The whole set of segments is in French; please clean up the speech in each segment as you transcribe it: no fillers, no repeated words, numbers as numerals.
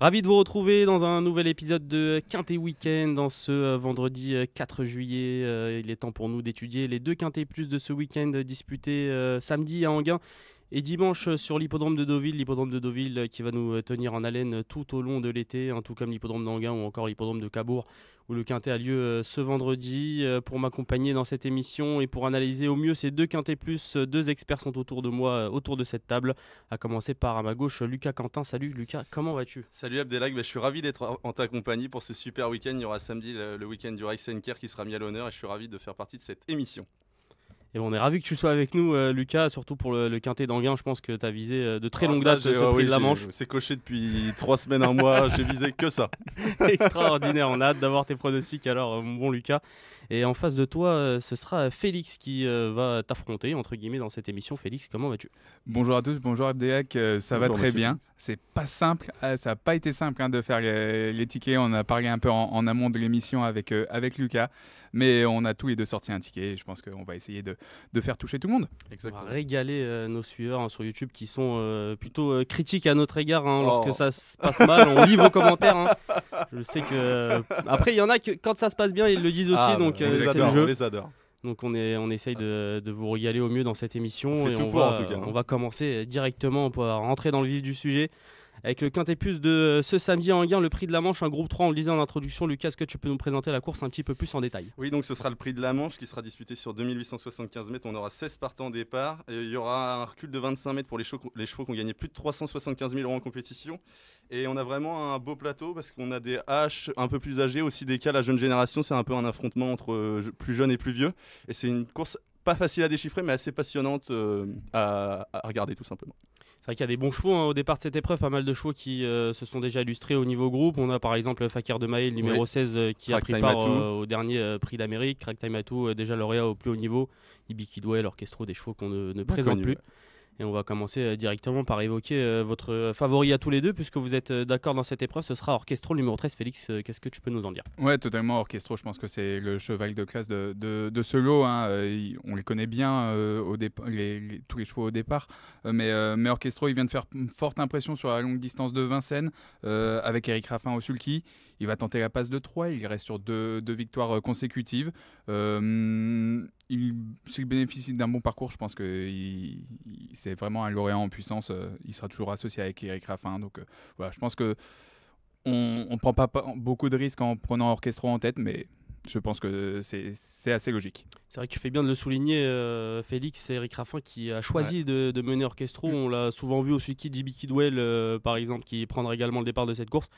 Ravi de vous retrouver dans un nouvel épisode de Quintet Week-end dans ce vendredi 4 juillet. Il est temps pour nous d'étudier les deux Quintet Plus de ce week-end disputés samedi à Enghien et dimanche sur l'hippodrome de Deauville. L'hippodrome de Deauville qui va nous tenir en haleine tout au long de l'été, tout comme l'hippodrome d'Enghien ou encore l'hippodrome de Cabourg où le Quintet a lieu ce vendredi. Pour m'accompagner dans cette émission et pour analyser au mieux ces deux Quintet Plus, deux experts sont autour de moi, autour de cette table. À commencer par à ma gauche Lucas Quentin. Salut Lucas, comment vas-tu ? Salut Abdelhak, je suis ravi d'être en ta compagnie pour ce super week-end. Il y aura samedi le week-end du Race Care qui sera mis à l'honneur et je suis ravi de faire partie de cette émission. Et on est ravi que tu sois avec nous, Lucas, surtout pour le Quintet d'Enghien. Je pense que tu as visé de très longue date ce prix de la Manche. C'est coché depuis 3 semaines, un mois, j'ai visé que ça. Extraordinaire, on a hâte d'avoir tes pronostics alors, mon bon Lucas. Et en face de toi, ce sera Félix qui va t'affronter, entre guillemets, dans cette émission. Félix, comment vas-tu ? Bonjour à tous, bonjour Abdelhak, ça va très bien. C'est pas simple, ça n'a pas été simple de faire les tickets. On a parlé un peu en amont de l'émission avec Lucas, mais on a tous les deux sorti un ticket et je pense qu'on va essayer de faire toucher tout le monde. Exactement. On va régaler nos suiveurs sur YouTube qui sont plutôt critiques à notre égard lorsque ça se passe mal. On lit vos commentaires. Je sais que après il y en a que quand ça se passe bien ils le disent aussi, donc c'est le jeu. On les adore. Donc on essaye de vous régaler au mieux dans cette émission et on va commencer directement pour rentrer dans le vif du sujet avec le Quintet Plus de ce samedi à Enghien, le prix de la Manche, un groupe 3, on le disait en introduction. Lucas, est-ce que tu peux nous présenter la course un petit peu plus en détail ? Oui, donc ce sera le prix de la Manche qui sera disputé sur 2875 mètres. On aura 16 partants au départ. Et il y aura un recul de 25 mètres pour les chevaux qui ont gagné plus de 375 000 € en compétition. Et on a vraiment un beau plateau parce qu'on a des H un peu plus âgés, aussi des cas la jeune génération. C'est un peu un affrontement entre plus jeunes et plus vieux. Et c'est une course pas facile à déchiffrer, mais assez passionnante à regarder tout simplement. C'est vrai qu'il y a des bons chevaux au départ de cette épreuve, pas mal de chevaux qui se sont déjà illustrés au niveau groupe. On a par exemple Fakir de Maé, le numéro 16, qui a pris part au dernier prix d'Amérique. Crack Time Atou, déjà lauréat au plus haut niveau. Ibi Kidwell, Orchestro, des chevaux qu'on ne présente plus. Et on va commencer directement par évoquer votre favori à tous les deux, puisque vous êtes d'accord dans cette épreuve. Ce sera Orchestro, le numéro 13. Félix, qu'est-ce que tu peux nous en dire ? Ouais, totalement. Orchestro, je pense que c'est le cheval de classe de ce lot. On les connaît bien, tous les chevaux au départ. Mais Orchestro, il vient de faire une forte impression sur la longue distance de Vincennes, avec Eric Raffin au sulky. Il va tenter la passe de 3, il reste sur deux victoires consécutives. S'il bénéficie d'un bon parcours, je pense que c'est vraiment un lauréat en puissance. Il sera toujours associé avec Eric Raffin. Donc voilà, je pense qu'on ne prend pas beaucoup de risques en prenant Orchestro en tête, mais je pense que c'est assez logique. C'est vrai que tu fais bien de le souligner, Félix. C'est Eric Raffin qui a choisi de mener Orchestro. On l'a souvent vu au sulky d'Ibi Kidwell, par exemple, qui prendra également le départ de cette course.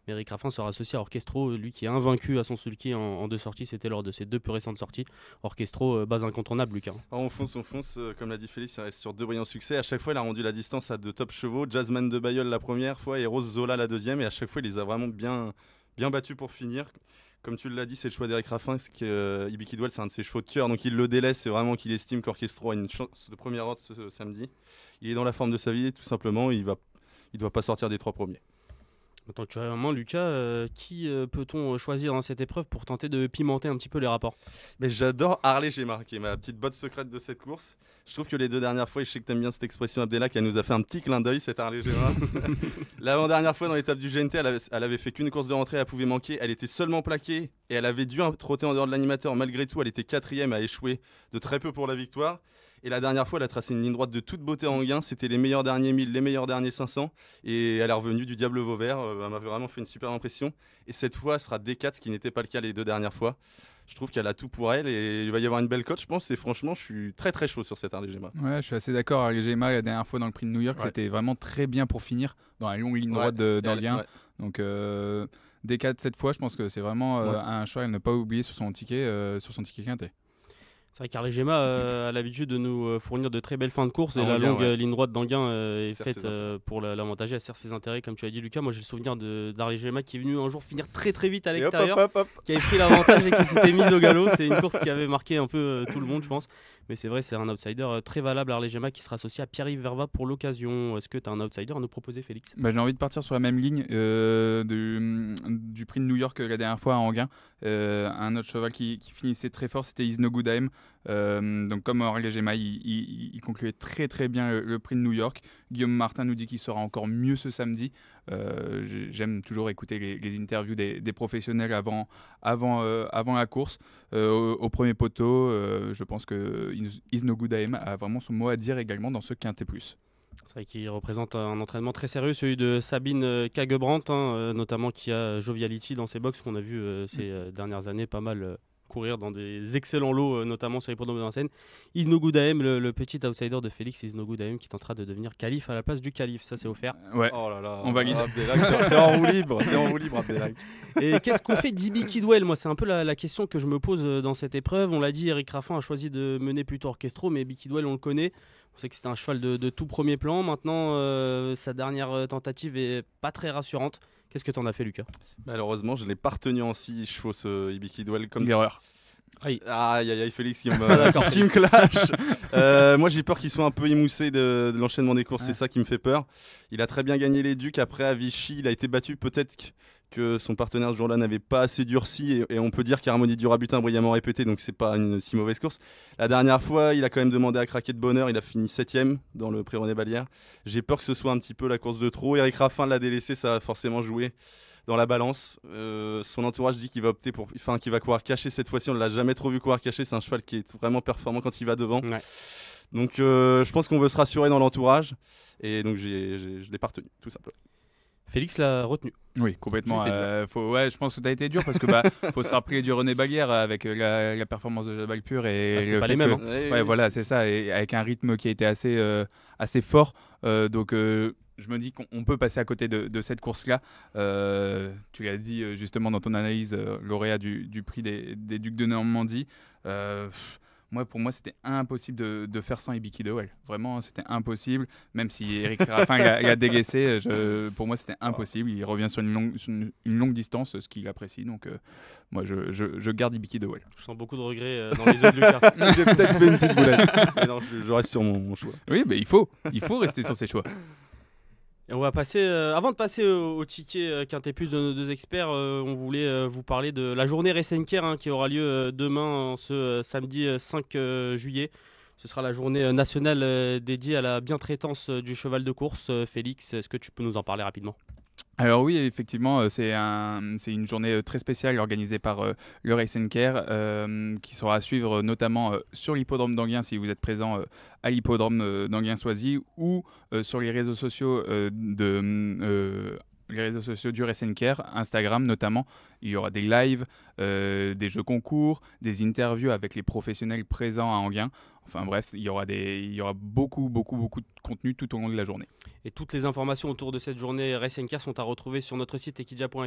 Mais Eric Raffin sera associé à Orchestro, lui qui est invaincu à son sulky en deux sorties. C'était lors de ses deux plus récentes sorties. Orchestro, base incontournable, Lucas. On fonce, comme l'a dit Félix, il reste sur 2 brillants succès. À chaque fois, il a rendu la distance à de top chevaux. Jazzman de Bayeul la première fois et Rose Zola la deuxième. Et à chaque fois, il les a vraiment bien battus pour finir. Comme tu l'as dit, c'est le choix d'Eric Raffin. Ibi Kidwell, c'est un de ses chevaux de cœur, donc il le délaisse. C'est vraiment qu'il estime qu'Orchestro a une chance de première ordre ce samedi. Il est dans la forme de sa vie, tout simplement. Il doit pas sortir des 3 premiers. Attends, tu as la main, Lucas. Qui peut-on choisir dans cette épreuve pour tenter de pimenter un petit peu les rapports ? Mais j'adore Harley Gemma, qui est ma petite botte secrète de cette course. Je trouve que les 2 dernières fois, et je sais que tu aimes bien cette expression, Abdelhak, elle nous a fait un petit clin d'œil, cette Harley Gemma. L'avant-dernière fois, dans l'étape du GNT, elle avait fait qu'une course de rentrée, elle pouvait manquer. Elle était seulement plaquée et elle avait dû trotter en dehors de l'animateur. Malgré tout, elle était 4e à échouer de très peu pour la victoire. Et la dernière fois, elle a tracé une ligne droite de toute beauté en Enghien. C'était les meilleurs derniers 1000, les meilleurs derniers 500. Et elle est revenue du Diable Vauvert. Elle m'avait vraiment fait une super impression. Et cette fois, elle sera D4, ce qui n'était pas le cas les 2 dernières fois. Je trouve qu'elle a tout pour elle et il va y avoir une belle cote, je pense. Et franchement, je suis très très chaud sur cette Harley Gemma. Ouais, je suis assez d'accord. Harley Gemma, la dernière fois dans le prix de New York, c'était vraiment très bien pour finir dans la longue ligne droite d'Enghien. Ouais. Donc D4 cette fois, je pense que c'est vraiment un choix à ne pas oublier sur son ticket quintet. C'est vrai qu'Harley Gemma a l'habitude de nous fournir de très belles fins de course et la longue ligne droite d'Enghien est faite pour l'avantager, elle sert ses intérêts comme tu as dit Lucas. Moi j'ai le souvenir d'Harley Gemma qui est venu un jour finir très très vite à l'extérieur, qui avait pris l'avantage et qui s'était mise au galop. C'est une course qui avait marqué un peu tout le monde je pense, mais c'est vrai c'est un outsider très valable Harley Gemma qui sera associé à Pierre-Yves Verva pour l'occasion. Est-ce que tu as un outsider à nous proposer Félix ? J'ai envie de partir sur la même ligne du prix de New York la dernière fois à Enghien. Un autre cheval qui finissait très fort, c'était Is No Good Aim. Donc comme Harley Gemma, il concluait très très bien le prix de New York. Guillaume Martin nous dit qu'il sera encore mieux ce samedi. J'aime toujours écouter les interviews des professionnels avant la course. Au premier poteau, je pense que Is No Good AM a vraiment son mot à dire également dans ce Quintet Plus. C'est vrai qu'il représente un entraînement très sérieux, celui de Sabine Kagebrandt, notamment qui a Joviality dans ses box, qu'on a vu ces dernières années pas mal courir dans des excellents lots, notamment sur les hippodromes de Vincennes. Is No Good AM, le petit outsider de Félix, Is No Good AM qui tentera de devenir calife à la place du calife, ça c'est offert. Ouais. Oh là là, on valide. Abdelhak, t'es en roue libre, Abdelhak. Et qu'est-ce qu'on fait d'Ibi Kidwell? Moi, c'est un peu la question que je me pose dans cette épreuve. On l'a dit, Eric Raffin a choisi de mener plutôt Orchestro, mais Ibi Kidwell, on le connaît. On sait que c'était un cheval de tout premier plan. Maintenant, sa dernière tentative est pas très rassurante. Qu'est-ce que t'en as fait, Lucas? Malheureusement, je l'ai pas retenu en 6 chevaux, ce Ibi Kidwell. Comme L'erreur. Aïe, Félix qui me clash. Moi, j'ai peur qu'il soit un peu émoussé de l'enchaînement des courses. Ouais. C'est ça qui me fait peur. Il a très bien gagné les Ducs. Après, à Vichy, il a été battu. Peut-être que son partenaire ce jour-là n'avait pas assez durci. Et on peut dire qu'Harmonie du Rabutin a brillamment répété. Donc, c'est pas une si mauvaise course. La dernière fois, il a quand même demandé à craquer de bonheur. Il a fini 7ème dans le prix René Ballière. J'ai peur que ce soit un petit peu la course de trop. Eric Raffin l'a délaissé. Ça va forcément jouer dans la balance. Son entourage dit qu'il va opter qu'il va courir caché cette fois-ci. On ne l'a jamais trop vu courir caché. C'est un cheval qui est vraiment performant quand il va devant. Ouais. Donc je pense qu'on veut se rassurer dans l'entourage. Et donc je l'ai pas retenu, tout simplement. Félix l'a retenu. Oui, complètement. Je pense que tu as été dur parce que faut se rappeler du René Ballière avec la performance de Jabal Pur et c'était pas les mêmes. Ouais, voilà, c'est ça. Et avec un rythme qui a été assez fort. Donc je me dis qu'on peut passer à côté de cette course-là. Tu l'as dit justement dans ton analyse, lauréat du prix des Ducs de Normandie. Pour moi, c'était impossible de faire sans Ibi Kidwell. Vraiment, c'était impossible. Même si Eric Raffin l'a délaissé, pour moi, c'était impossible. Il revient sur une longue distance, ce qu'il apprécie. Donc, moi, je garde Ibi Kidwell. Je sens beaucoup de regrets dans les yeux de Lucas. J'ai peut-être fait une petite boulette. Mais non, je reste sur mon choix. Oui, mais il faut rester sur ses choix. Et on va passer, avant de passer au ticket Quintet Plus de nos deux experts, on voulait vous parler de la journée Ressenker qui aura lieu demain, ce samedi 5 juillet. Ce sera la journée nationale dédiée à la bientraitance du cheval de course. Félix, est-ce que tu peux nous en parler rapidement ? Alors oui, effectivement, c'est une journée très spéciale organisée par le Ressenker qui sera à suivre notamment sur l'hippodrome d'Anguin si vous êtes présent à l'hippodrome d'Anguin-Soisy ou sur les réseaux sociaux les réseaux sociaux du Ressenker, Instagram notamment. Il y aura des lives, des jeux concours, des interviews avec les professionnels présents à Anguin. Enfin bref, il y aura beaucoup de contenu tout au long de la journée. Et toutes les informations autour de cette journée Ressenker sont à retrouver sur notre site equidia.fr.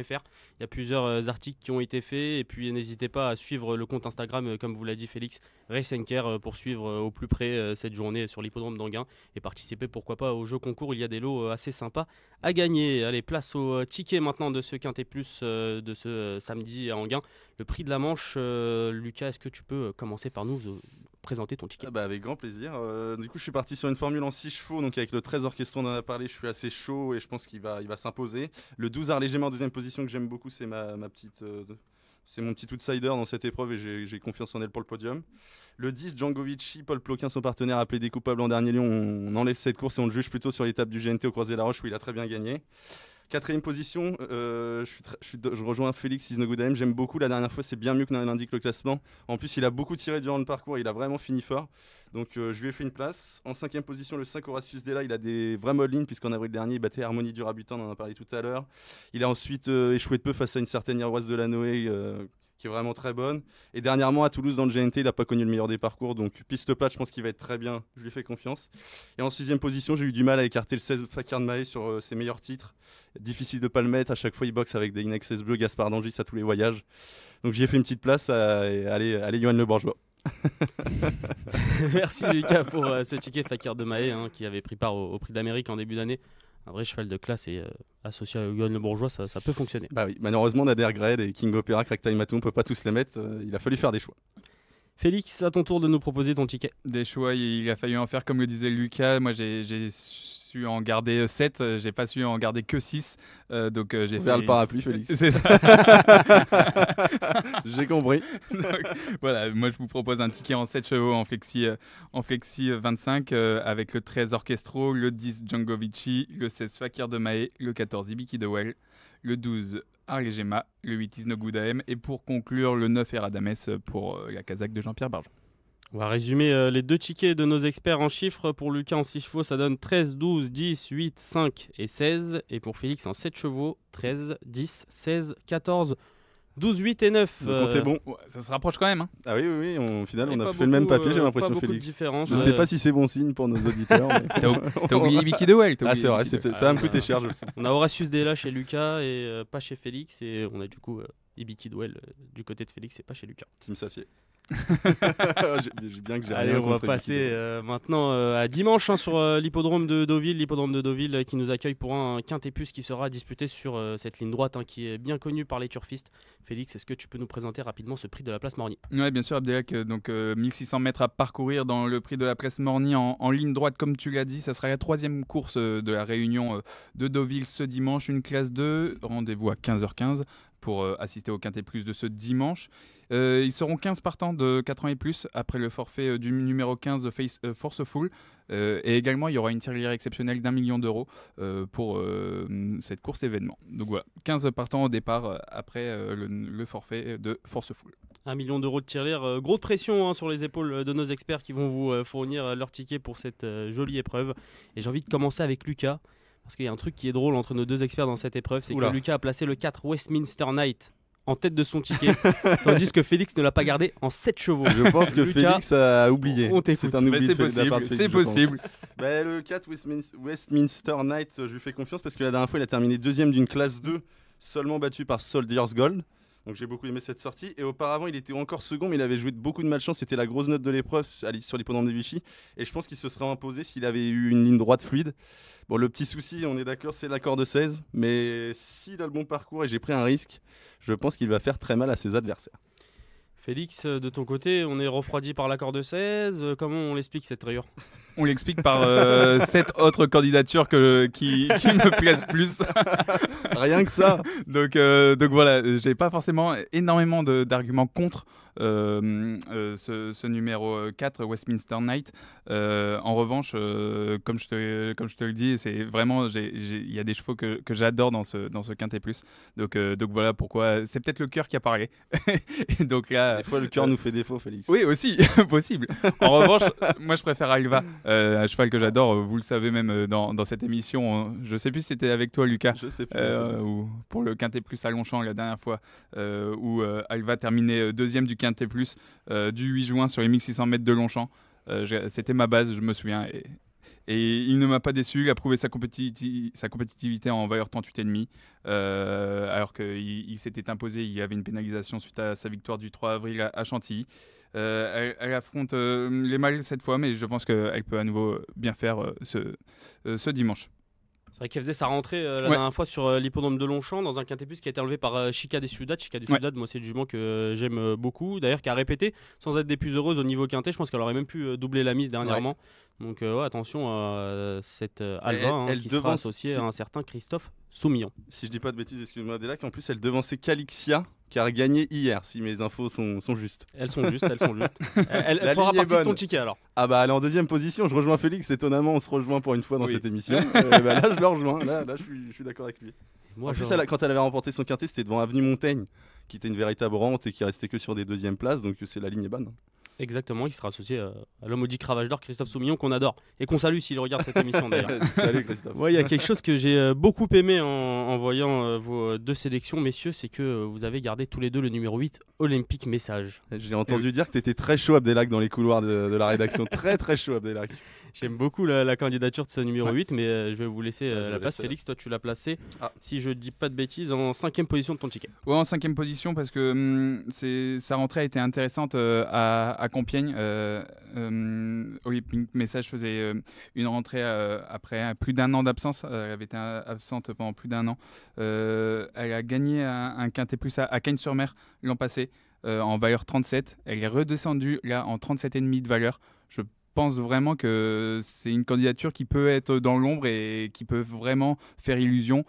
Il y a plusieurs articles qui ont été faits. Et puis n'hésitez pas à suivre le compte Instagram, comme vous l'a dit Félix, Ressenker, pour suivre au plus près cette journée sur l'hippodrome d'Anguin et participer pourquoi pas aux jeux concours. Il y a des lots assez sympas à gagner. Allez, place au ticket maintenant de ce Quintet Plus de ce samedi à Anguin. Le prix de la Manche, Lucas, est-ce que tu peux commencer par nous présenter ton ticket? Avec grand plaisir. Du coup, je suis parti sur une formule en 6 chevaux, donc avec le 13 Orchestro, on en a parlé, je suis assez chaud et je pense qu'il va s'imposer. Le 12 Harley Gemma en deuxième position que j'aime beaucoup, c'est c'est mon petit outsider dans cette épreuve et j'ai confiance en elle pour le podium. Le 10 Django Vici, Paul Ploquin, son partenaire, a plaidé coupable en dernier lieu. On enlève cette course et on le juge plutôt sur l'étape du GNT au Croisé-la-Roche où il a très bien gagné. Quatrième position, je rejoins Félix Is No Good AM. J'aime beaucoup. La dernière fois, c'est bien mieux que l'indique le classement. En plus, il a beaucoup tiré durant le parcours. Il a vraiment fini fort. Donc, je lui ai fait une place. En cinquième position, le 5 Horatius Della. Il a des vraies molles lignes, puisqu'en avril dernier, il battait Harmonie du Rabutin. On en a parlé tout à l'heure. Il a ensuite échoué de peu face à une certaine Iroise de la Noé, qui est vraiment très bonne. Et dernièrement, à Toulouse, dans le GNT, il n'a pas connu le meilleur des parcours. Donc, piste plate, je pense qu'il va être très bien. Je lui fais confiance. Et en sixième position, j'ai eu du mal à écarter le 16 Fakir de Mahé sur ses meilleurs titres. Difficile de ne pas le mettre. À chaque fois, il boxe avec des Inexcess Bleu, Gaspard d'Angis à tous les voyages. Donc, j'y ai fait une petite place. Allez, Johan Le Bourgeois. Merci Lucas pour ce ticket Fakir de Mahé qui avait pris part au Prix d'Amérique en début d'année. Un vrai cheval de classe et associé à Johan Le Bourgeois, ça peut fonctionner. Oui, malheureusement, Nader Gred et King Opera, Cracktime Matou, on ne peut pas tous les mettre. Il a fallu faire des choix. Félix, à ton tour de nous proposer ton ticket. Des choix, il a fallu en faire comme le disait Lucas. Moi, j'ai su en garder 7, j'ai pas su en garder que 6. Donc j'ai Vers fait le parapluie, Félix. C'est ça. J'ai compris. Donc, voilà, moi je vous propose un ticket en 7 chevaux en flexi 25 avec le 13 Orchestro, le 10 Django Vici, le 16 Fakir de Mahé, le 14 Ibiki de Well, le 12 Arlegema, le 8 Isnogoudaem et pour conclure le 9 Eradames pour la casaque de Jean-Pierre Bargeon. On va résumer les deux tickets de nos experts en chiffres. Pour Lucas en 6 chevaux, ça donne 13, 12, 10, 8, 5 et 16. Et pour Félix en 7 chevaux, 13, 10, 16, 14, 12, 8 et 9. Le compte est bon. Ouais, ça se rapproche quand même. Hein. Ah oui, au final, on a pas fait le même beaucoup, papier, j'ai l'impression, pas beaucoup de Félix. différence, Je ouais. sais pas si c'est bon signe pour nos auditeurs. Mais... T'as oublié Ibiki de Well. Ah, c'est vrai, ça va me coûter cher, je le sais. On a Horatius Della chez Lucas et pas chez Félix. Et on a du coup Ibiki Dwell du côté de Félix et pas chez Lucas. Team Sassier. J'ai bien que j'ai Allez, rien on va contre passer Ibiki. maintenant à dimanche sur l'hippodrome de Deauville. Qui nous accueille pour un quintet plus qui sera disputé sur cette ligne droite qui est bien connue par les turfistes. Félix, est-ce que tu peux nous présenter rapidement ce prix de la place Morny? Oui, bien sûr, Abdelak. Donc 1600 mètres à parcourir dans le prix de la place Morny en ligne droite, comme tu l'as dit. Ça sera la 3e course de la réunion de Deauville ce dimanche. Une classe 2, rendez-vous à 15h15 pour assister au quintet plus de ce dimanche. Ils seront 15 partants de 4 ans et plus après le forfait du numéro 15 Forceful. Et également, il y aura une tirelire exceptionnelle d'1 million d'euros pour cette course événement. Donc voilà, 15 partants au départ après le forfait de Forceful. 1 million d'euros de tirelire. Grosse pression sur les épaules de nos experts qui vont vous fournir leur ticket pour cette jolie épreuve. Et j'ai envie de commencer avec Lucas. Parce qu'il y a un truc qui est drôle entre nos deux experts dans cette épreuve. C'est que Lucas a placé le 4 Westminster Night en tête de son ticket, tandis que Félix ne l'a pas gardé en 7 chevaux. Je pense que Lucas, Félix a oublié. on t'écoute. C'est un oubli de la part de Félix, C'est je pense. possible. Le 4 Westminster Knight, je lui fais confiance parce que la dernière fois, il a terminé 2e d'une classe 2, seulement battu par Soldier's Gold. Donc j'ai beaucoup aimé cette sortie. Et auparavant, il était encore second, mais il avait joué de beaucoup de malchance. C'était la grosse note de l'épreuve sur l'hippodrome de Vichy. Et je pense qu'il se serait imposé s'il avait eu une ligne droite fluide. Bon, le petit souci, on est d'accord, c'est l'accord de 16. Mais s'il a le bon parcours et j'ai pris un risque, je pense qu'il va faire très mal à ses adversaires. Félix, de ton côté, on est refroidi par l'accord de 16. Comment on l'explique cette rayure? On l'explique par 7 autres candidatures qui me plaisent plus. Rien que ça. Donc voilà, j'ai pas forcément énormément d'arguments contre ce numéro 4 Westminster Knight. En revanche, comme je te le dis, c'est vraiment il y a des chevaux que j'adore dans ce quintet plus. Donc voilà pourquoi c'est peut-être le cœur qui a parlé. Et donc là, des fois le cœur nous fait défaut, Félix. Oui aussi possible. En revanche, moi je préfère Alva, un cheval que j'adore. Vous le savez même dans cette émission. Je sais plus si c'était avec toi, Lucas. Je sais plus. Ou pour le quintet plus à Longchamp la dernière fois où Alva terminait 2e du quintet plus du 8 juin sur les 1600 mètres de Longchamp. C'était ma base, je me souviens. Et il ne m'a pas déçu, il a prouvé sa compétitivité en valeur 38,5 alors qu'il s'était imposé, il y avait une pénalisation suite à sa victoire du 3 avril à Chantilly. Elle affronte les mâles cette fois, mais je pense qu'elle peut à nouveau bien faire ce dimanche. C'est vrai qu'elle faisait sa rentrée la dernière fois sur l'hippodrome de Longchamp dans un quintet plus qui a été enlevé par Chica des Ciudad. Moi c'est le jument que j'aime beaucoup, d'ailleurs qui a répété sans être des plus heureuses au niveau quintet. Je pense qu'elle aurait même pu doubler la mise dernièrement. Donc attention à cette Alva qui sera associée à un certain Christophe Soumillon. Si je dis pas de bêtises, excuse-moi Delac, en plus elle devançait Calixia qui a gagné hier, si mes infos sont justes. Elles sont justes. Elle fera partie de ton ticket alors. Ah bah elle est en 2e position, je rejoins Félix, étonnamment on se rejoint pour une fois dans cette émission. Là je le rejoins, là je suis d'accord avec lui. Moi, en plus quand elle avait remporté son quintet, c'était devant Avenue Montaigne, qui était une véritable rente et qui restait que sur des 2e places, donc c'est la ligne est bonne. Exactement, il sera associé à l'homme maudit Cravache d'Or, Christophe Soumillon, qu'on adore et qu'on salue s'il regarde cette émission d'ailleurs. Salut Christophe. Il y a quelque chose que j'ai beaucoup aimé en voyant vos deux sélections, messieurs, c'est que vous avez gardé tous les deux le numéro 8, Olympique Message. J'ai entendu dire que tu étais très chaud, Abdelak, dans les couloirs de la rédaction. Très très chaud, Abdelak. J'aime beaucoup la candidature de ce numéro 8, mais je vais vous laisser la place. Félix, toi tu l'as placé, si je dis pas de bêtises, en 5e position de ton ticket. Ouais, en 5e position parce que sa rentrée a été intéressante à Compiègne. Olympique Message faisait une rentrée après plus d'1 an d'absence. Elle avait été absente pendant plus d'1 an. Elle a gagné un quintet plus à Cagnes-sur-Mer l'an passé en valeur 37. Elle est redescendue là en 37,5 de valeur. Je pense vraiment que c'est une candidature qui peut être dans l'ombre et qui peut vraiment faire illusion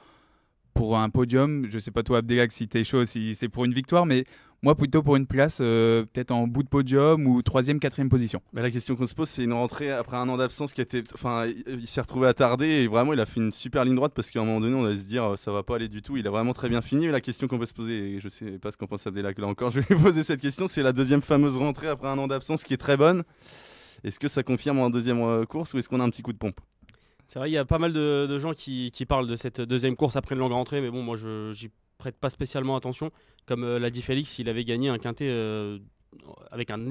pour un podium. Je sais pas toi Abdelak si t'es chaud, si c'est pour une victoire, mais moi plutôt pour une place peut-être en bout de podium ou 3e, 4e position. Mais la question qu'on se pose, c'est une rentrée après un an d'absence qui a été. Enfin, il s'est retrouvé attardé et vraiment, il a fait une super ligne droite parce qu'à un moment donné, on allait se dire ça va pas aller du tout. Il a vraiment très bien fini. Mais la question qu'on peut se poser, et je sais pas ce qu'en pense Abdelak là encore, je vais lui poser cette question, c'est la deuxième fameuse rentrée après un an d'absence qui est très bonne. Est-ce que ça confirme en deuxième course ou est-ce qu'on a un petit coup de pompe? C'est vrai, il y a pas mal de gens qui parlent de cette deuxième course après une longue rentrée, mais bon, moi, j'y prête pas spécialement attention. Comme l'a dit Félix, il avait gagné un quintet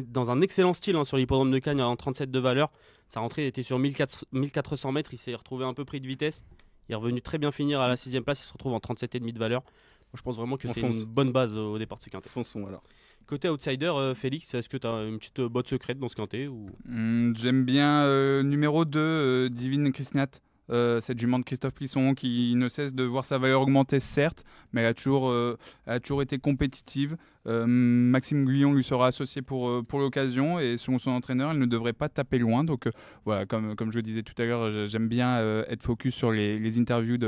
dans un excellent style sur l'hippodrome de Cagnes en 37 de valeur. Sa rentrée était sur 1400 mètres, il s'est retrouvé un peu pris de vitesse. Il est revenu très bien finir à la 6e place, il se retrouve en 37,5 de valeur. Moi, je pense vraiment que c'est une bonne base au départ de ce quintet. Fonçons alors. Côté outsider, Félix, est-ce que tu as une petite botte secrète dans ce quintet ou... J'aime bien numéro 2, Divine Christnat. Cette jument de Christophe Plisson qui ne cesse de voir sa valeur augmenter, certes, mais elle a toujours été compétitive. Maxime Guyon lui sera associé pour l'occasion et selon son entraîneur, elle ne devrait pas taper loin. Donc voilà, comme je le disais tout à l'heure, j'aime bien être focus sur les interviews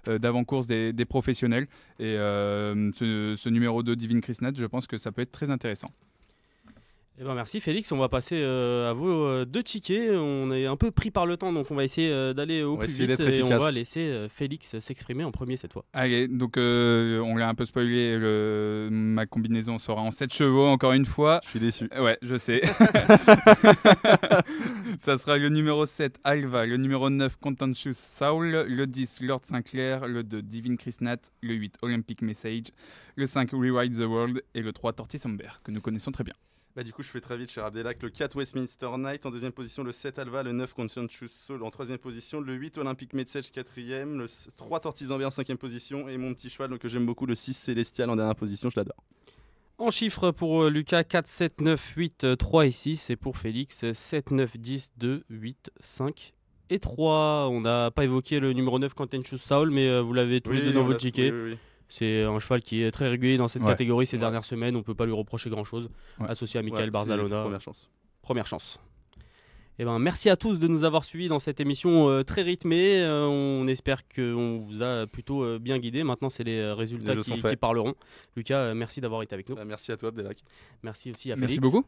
d'avant-course des professionnels. Et ce numéro 2, Divine Christnat, je pense que ça peut être très intéressant. Eh ben merci Félix, on va passer à vos deux tickets. On est un peu pris par le temps, donc on va essayer d'aller au plus vite et on va laisser Félix s'exprimer en premier cette fois. Allez, donc on l'a un peu spoilé, ma combinaison sera en 7 chevaux encore une fois. Je suis déçu. Ouais, je sais. Ça sera le numéro 7, Alva, le numéro 9, Contentious Soul, le 10, Lord Sinclair, le 2, Divine Christnat, le 8, Olympic Message, le 5, Rewrite the World et le 3, Tortis Amber, que nous connaissons très bien. Bah du coup je fais très vite cher Abdelak, le 4 Westminster Knight en deuxième position, le 7 Alva, le 9 Conscientious Soul en troisième position, le 8 Olympic Message quatrième, le 3 Tortis Amber en cinquième position et mon petit cheval que j'aime beaucoup, le 6 Célestial en dernière position, je l'adore. En chiffres pour Lucas, 4, 7, 9, 8, 3 et 6 et pour Félix 7, 9, 10, 2, 8, 5 et 3. On n'a pas évoqué le numéro 9 Contentious Soul mais vous l'avez tous les deux dans votre ticket. Oui. C'est un cheval qui est très régulier dans cette catégorie ces dernières semaines. On ne peut pas lui reprocher grand-chose. Associé à Michael Barzalona. Première chance. Eh ben, merci à tous de nous avoir suivis dans cette émission très rythmée. On espère qu'on vous a plutôt bien guidé. Maintenant, c'est les résultats qui parleront. Lucas, merci d'avoir été avec nous. Merci à toi, Abdelak. Merci aussi à Merci Félix. beaucoup.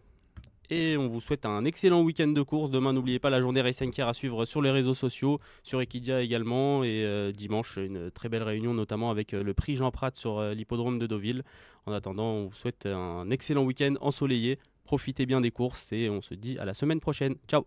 Et on vous souhaite un excellent week-end de course. Demain, n'oubliez pas la journée Race & Care à suivre sur les réseaux sociaux, sur Equidia également. Et dimanche, une très belle réunion, notamment avec le prix Jean Prat sur l'hippodrome de Deauville. En attendant, on vous souhaite un excellent week-end ensoleillé. Profitez bien des courses et on se dit à la semaine prochaine. Ciao!